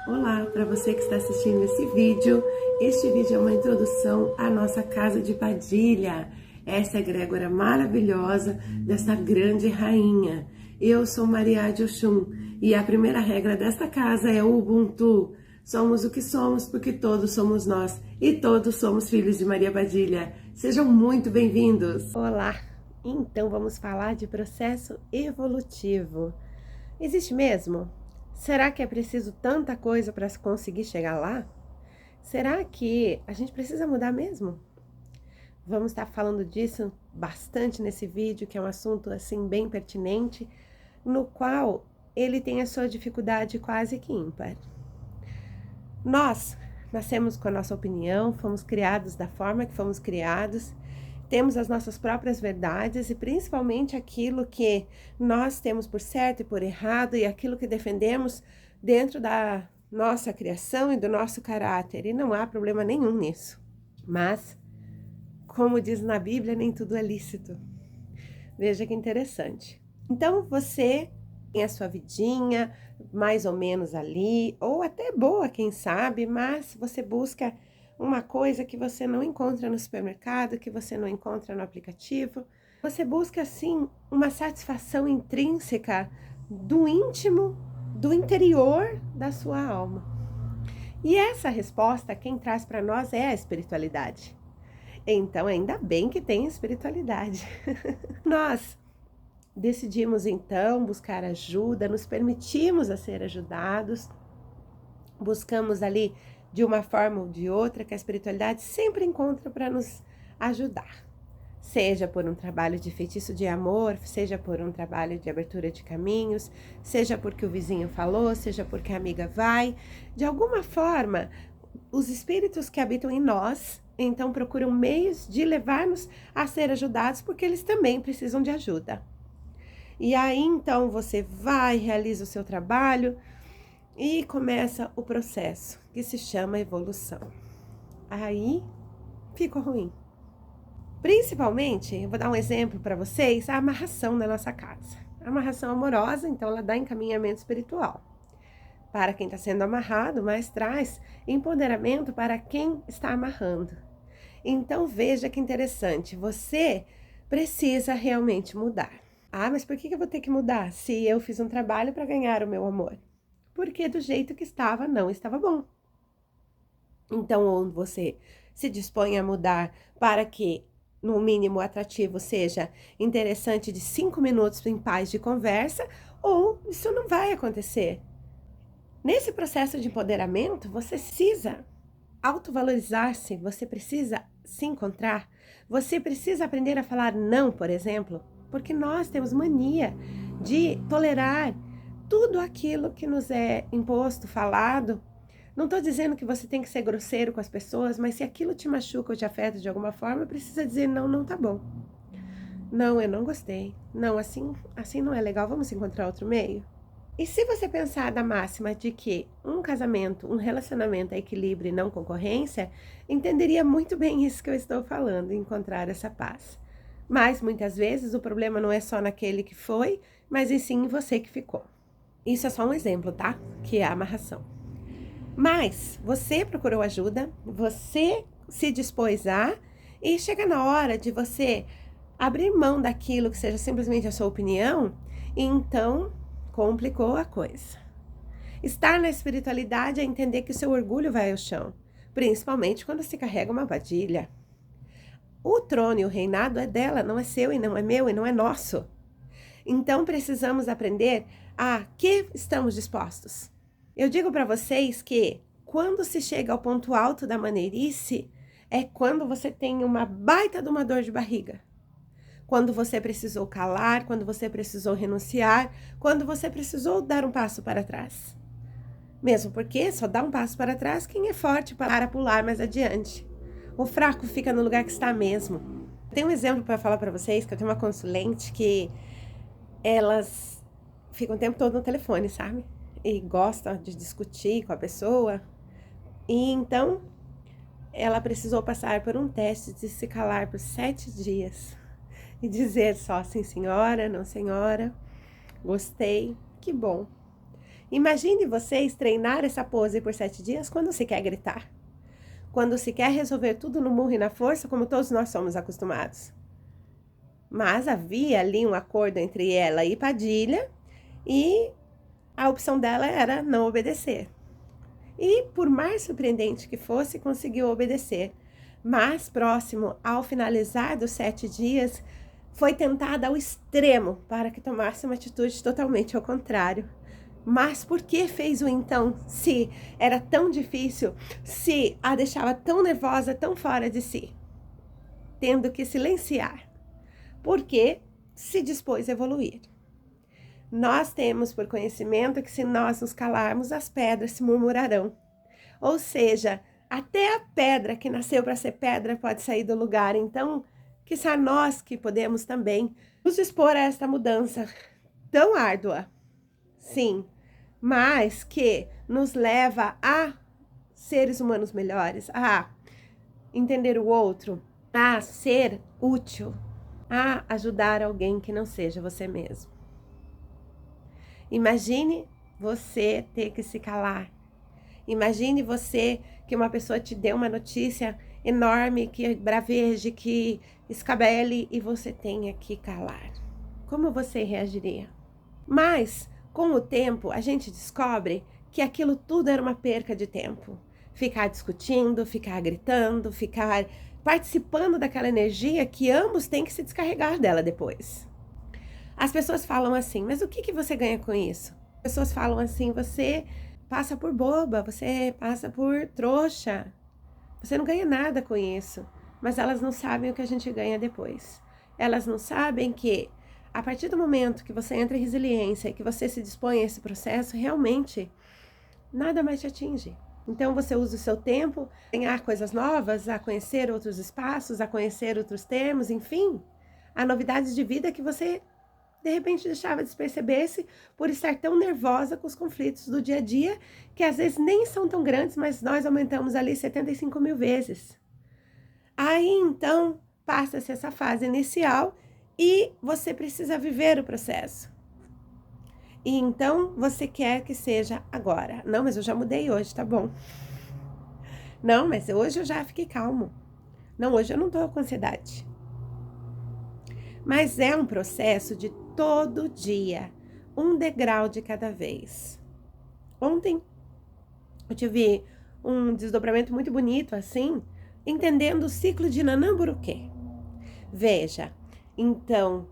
Olá, para você que está assistindo esse vídeo. Este vídeo é uma introdução à nossa casa de Padilha. Essa egrégora maravilhosa dessa grande rainha. Eu sou Maria de Oxum e a primeira regra desta casa é o Ubuntu. Somos o que somos porque todos somos nós e todos somos filhos de Maria Padilha. Sejam muito bem-vindos! Olá! Então vamos falar de processo evolutivo. Existe mesmo? Será que é preciso tanta coisa para conseguir chegar lá? Será que a gente precisa mudar mesmo? Vamos estar falando disso bastante nesse vídeo, que é um assunto assim bem pertinente, no qual ele tem a sua dificuldade quase que ímpar. Nós nascemos com a nossa opinião, fomos criados da forma que fomos criados, temos as nossas próprias verdades e principalmente aquilo que nós temos por certo e por errado e aquilo que defendemos dentro da nossa criação e do nosso caráter. E não há problema nenhum nisso. Mas, como diz na Bíblia, nem tudo é lícito. Veja que interessante. Então você tem a sua vidinha mais ou menos ali, ou até boa, quem sabe, mas você busca uma coisa que você não encontra no supermercado, que você não encontra no aplicativo. Você busca, assim, uma satisfação intrínseca do íntimo, do interior da sua alma. E essa resposta, quem traz para nós é a espiritualidade. Então, ainda bem que tem espiritualidade. Nós decidimos, então, buscar ajuda, nos permitimos a ser ajudados, buscamos ali de uma forma ou de outra, que a espiritualidade sempre encontra para nos ajudar. Seja por um trabalho de feitiço de amor, seja por um trabalho de abertura de caminhos, seja porque o vizinho falou, seja porque a amiga vai. De alguma forma, os espíritos que habitam em nós, então procuram meios de levar-nos a ser ajudados, porque eles também precisam de ajuda. E aí, então, você vai, realiza o seu trabalho, e começa o processo, que se chama evolução. Aí, ficou ruim. Principalmente, eu vou dar um exemplo para vocês, a amarração na nossa casa. A amarração amorosa, então, ela dá encaminhamento espiritual para quem está sendo amarrado, mas traz empoderamento para quem está amarrando. Então, veja que interessante, você precisa realmente mudar. Ah, mas por que eu vou ter que mudar se eu fiz um trabalho para ganhar o meu amor? Porque do jeito que estava, não estava bom. Então, ou você se dispõe a mudar para que, no mínimo atrativo, seja interessante de 5 minutos em paz de conversa, ou isso não vai acontecer. Nesse processo de empoderamento, você precisa autovalorizar-se, você precisa se encontrar, você precisa aprender a falar não, por exemplo, porque nós temos mania de tolerar tudo aquilo que nos é imposto, falado. Não estou dizendo que você tem que ser grosseiro com as pessoas, mas se aquilo te machuca ou te afeta de alguma forma, precisa dizer não, não tá bom. Não, eu não gostei. Não, assim não é legal, vamos encontrar outro meio? E se você pensar da máxima de que um casamento, um relacionamento é equilíbrio e não concorrência, entenderia muito bem isso que eu estou falando, encontrar essa paz. Mas muitas vezes o problema não é só naquele que foi, mas e sim em você que ficou. Isso é só um exemplo, tá? Que é a amarração. Mas você procurou ajuda, você se dispôs a, e chega na hora de você abrir mão daquilo que seja simplesmente a sua opinião, e então complicou a coisa. Estar na espiritualidade é entender que o seu orgulho vai ao chão, principalmente quando se carrega uma vadilha. O trono e o reinado é dela, não é seu e não é meu e não é nosso. Então precisamos aprender a que estamos dispostos. Eu digo para vocês que quando se chega ao ponto alto da maneirice, é quando você tem uma baita de uma dor de barriga. Quando você precisou calar, quando você precisou renunciar, quando você precisou dar um passo para trás. Mesmo porque só dá um passo para trás quem é forte para pular mais adiante. O fraco fica no lugar que está mesmo. Tem um exemplo para falar para vocês, que eu tenho uma consulente que elas ficam o tempo todo no telefone, sabe? E gostam de discutir com a pessoa. E então, ela precisou passar por um teste de se calar por 7 dias. E dizer só sim senhora, não senhora, gostei, que bom. Imagine vocês treinar essa pose por 7 dias quando se quer gritar. Quando se quer resolver tudo no murro e na força, como todos nós somos acostumados. Mas havia ali um acordo entre ela e Padilha, e a opção dela era não obedecer. E, por mais surpreendente que fosse, conseguiu obedecer. Mas, próximo ao finalizar dos 7 dias, foi tentada ao extremo para que tomasse uma atitude totalmente ao contrário. Mas por que fez o então, se era tão difícil, se a deixava tão nervosa, tão fora de si? Tendo que silenciar. Porque se dispôs a evoluir. Nós temos por conhecimento que se nós nos calarmos, as pedras se murmurarão. Ou seja, até a pedra que nasceu para ser pedra pode sair do lugar. Então, quiçá nós que podemos também nos dispor a esta mudança tão árdua. Sim, mas que nos leva a seres humanos melhores, a entender o outro, a ser útil, a ajudar alguém que não seja você mesmo. Imagine você ter que se calar. Imagine você que uma pessoa te dê uma notícia enorme, que braveje, que escabele e você tenha que calar. Como você reagiria? Mas, com o tempo, a gente descobre que aquilo tudo era uma perca de tempo. Ficar discutindo, ficar gritando, ficar participando daquela energia que ambos têm que se descarregar dela depois. As pessoas falam assim, mas o que você ganha com isso? As pessoas falam assim, você passa por boba, você passa por trouxa. Você não ganha nada com isso. Mas elas não sabem o que a gente ganha depois. Elas não sabem que, a partir do momento que você entra em resiliência e que você se dispõe a esse processo, realmente, nada mais te atinge. Então, você usa o seu tempo a ganhar coisas novas, a conhecer outros espaços, a conhecer outros termos, enfim. Há novidades de vida que você, de repente, deixava desperceber-se por estar tão nervosa com os conflitos do dia a dia, que às vezes nem são tão grandes, mas nós aumentamos ali 75 mil vezes. Aí, então, passa-se essa fase inicial e você precisa viver o processo. E então, você quer que seja agora. Não, mas eu já mudei hoje, tá bom. Não, mas hoje eu já fiquei calmo. Não, hoje eu não tô com ansiedade. Mas é um processo de todo dia, um degrau de cada vez. Ontem eu tive um desdobramento muito bonito assim, entendendo o ciclo de Nanamburuquê. Veja, então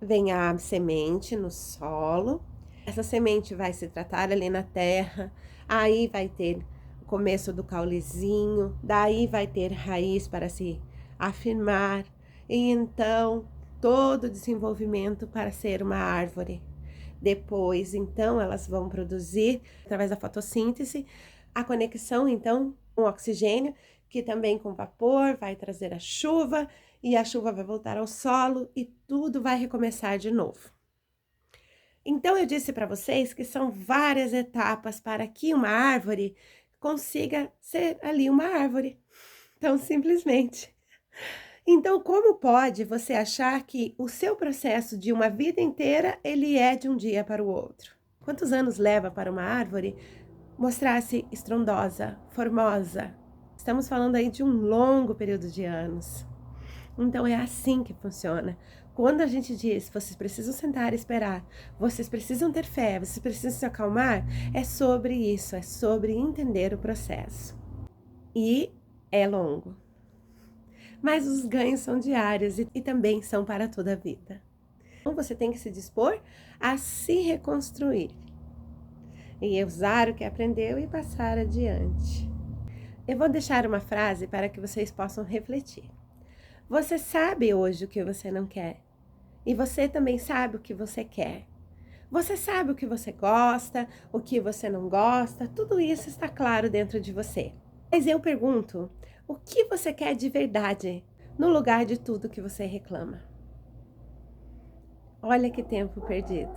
vem a semente no solo, essa semente vai se tratar ali na terra, aí vai ter o começo do caulezinho, daí vai ter raiz para se afirmar, e então todo o desenvolvimento para ser uma árvore. Depois, então, elas vão produzir, através da fotossíntese, a conexão, então, com o oxigênio, que também com vapor vai trazer a chuva, e a chuva vai voltar ao solo, e tudo vai recomeçar de novo. Então, eu disse para vocês que são várias etapas para que uma árvore consiga ser ali uma árvore. Então, simplesmente. Então, como pode você achar que o seu processo de uma vida inteira, ele é de um dia para o outro? Quantos anos leva para uma árvore mostrar-se estrondosa, formosa? Estamos falando aí de um longo período de anos. Então, é assim que funciona. Quando a gente diz, vocês precisam sentar e esperar, vocês precisam ter fé, vocês precisam se acalmar, é sobre isso, é sobre entender o processo. E é longo. Mas os ganhos são diários e também são para toda a vida. Então, você tem que se dispor a se reconstruir e usar o que aprendeu e passar adiante. Eu vou deixar uma frase para que vocês possam refletir. Você sabe hoje o que você não quer e você também sabe o que você quer. Você sabe o que você gosta, o que você não gosta, tudo isso está claro dentro de você. Mas eu pergunto, o que você quer de verdade no lugar de tudo que você reclama? Olha que tempo perdido.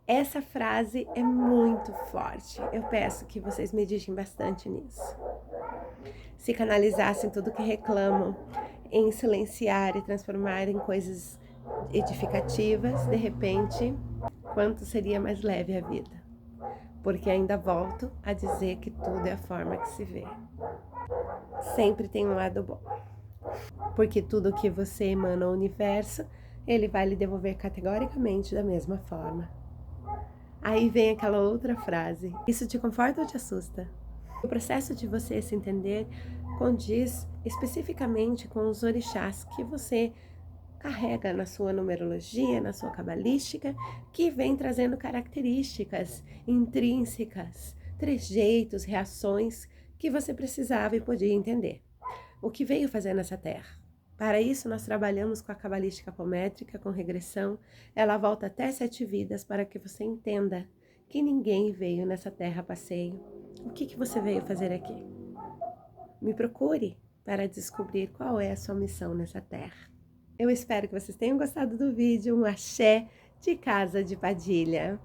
Essa frase é muito forte. Eu peço que vocês meditem bastante nisso. Se canalizassem tudo que reclamam em silenciar e transformar em coisas edificativas, de repente, quanto seria mais leve a vida. porque ainda volto a dizer que tudo é a forma que se vê. Sempre tem um lado bom, porque tudo que você emana ao universo, ele vai lhe devolver categoricamente da mesma forma. Aí vem aquela outra frase: isso te conforta ou te assusta? O processo de você se entender condiz especificamente com os orixás que você carrega na sua numerologia, na sua cabalística, que vem trazendo características intrínsecas, trejeitos, reações que você precisava e podia entender. O que veio fazer nessa terra? Para isso, nós trabalhamos com a cabalística apométrica, com regressão. Ela volta até 7 vidas para que você entenda que ninguém veio nessa terra a passeio. O que você veio fazer aqui? Me procure para descobrir qual é a sua missão nessa terra. Eu espero que vocês tenham gostado do vídeo. Um axé de Casa de Padilha.